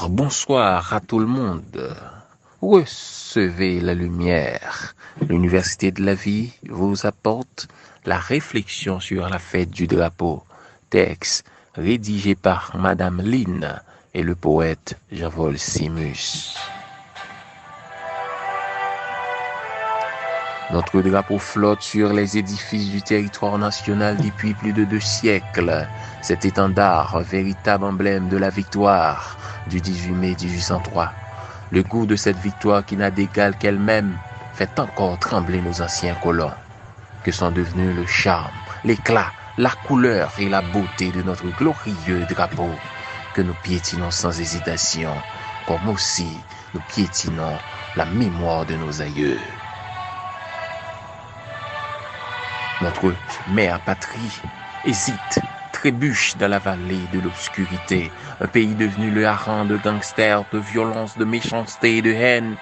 Bonsoir à tout le monde. Recevez la lumière. L'Université de la vie vous apporte la réflexion sur la fête du drapeau. Texte rédigé par Madame Lynn et le poète Jean-Paul Simus. Notre drapeau flotte sur les édifices du territoire national depuis plus de 2 siècles. Cet étendard, un véritable emblème de la victoire du 18 mai 1803. Le goût de cette victoire qui n'a d'égal qu'elle-même fait encore trembler nos anciens colons, que sont devenus le charme, l'éclat, la couleur et la beauté de notre glorieux drapeau, que nous piétinons sans hésitation, comme aussi nous piétinons la mémoire de nos aïeux. Notre mère patrie hésite, trébuche dans la vallée de l'obscurité, un pays devenu le hareng de gangsters, de violence, de méchanceté et de haine.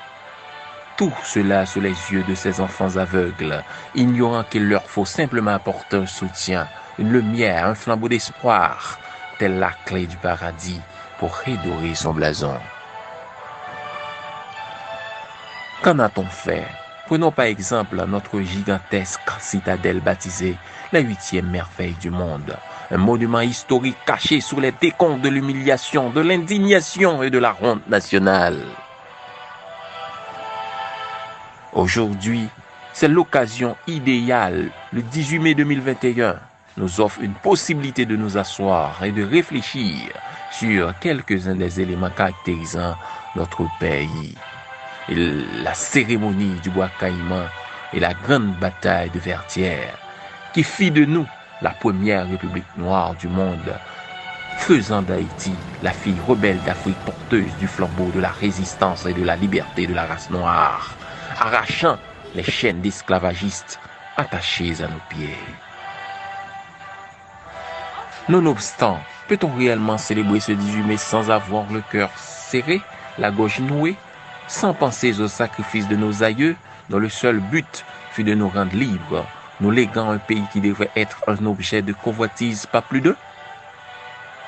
Tout cela sous les yeux de ces enfants aveugles, ignorant qu'il leur faut simplement apporter un soutien, une lumière, un flambeau d'espoir, telle la clé du paradis pour redorer son blason. Qu'en a-t-on fait? Prenons par exemple notre gigantesque citadelle baptisée la 8e merveille du monde, un monument historique caché sous les décombres de l'humiliation, de l'indignation et de la honte nationale. Aujourd'hui, c'est l'occasion idéale. Le 18 mai 2021 nous offre une possibilité de nous asseoir et de réfléchir sur quelques-uns des éléments caractérisant notre pays. Et la cérémonie du bois caïman et la grande bataille de Vertières, qui fit de nous la première république noire du monde, faisant d'Haïti la fille rebelle d'Afrique porteuse du flambeau de la résistance et de la liberté de la race noire, arrachant les chaînes d'esclavagistes attachées à nos pieds. Nonobstant, peut-on réellement célébrer ce 18 mai sans avoir le cœur serré, la gorge nouée, sans penser au sacrifice de nos aïeux, dont le seul but fut de nous rendre libres, nous léguant un pays qui devrait être un objet de convoitise, pas plus d'eux?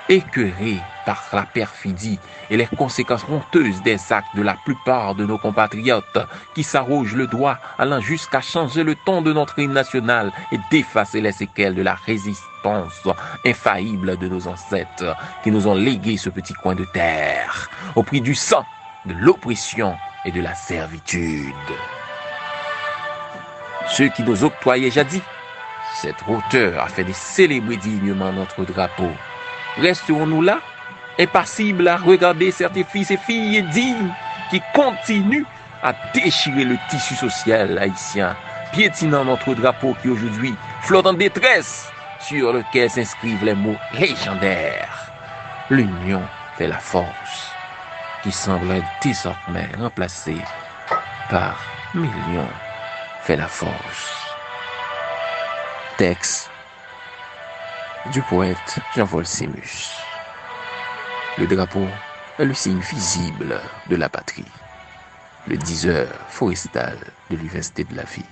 Écœurés par la perfidie et les conséquences honteuses des actes de la plupart de nos compatriotes qui s'arrogent le droit allant jusqu'à changer le ton de notre hymne national et d'effacer les séquelles de la résistance infaillible de nos ancêtres qui nous ont légué ce petit coin de terre au prix du sang, de l'oppression et de la servitude. Ceux qui nous octroyaient jadis cette hauteur afin de célébrer dignement notre drapeau, resterons-nous là, impassibles à regarder certains fils et filles dignes qui continuent à déchirer le tissu social haïtien, piétinant notre drapeau qui aujourd'hui flotte en détresse, sur lequel s'inscrivent les mots légendaires. L'union fait la force, qui semble désormais remplacée par millions fait la force. Texte du poète Jean-Paul Simus. Le drapeau est le signe visible de la patrie, le diseur forestal de l'Université de la vie.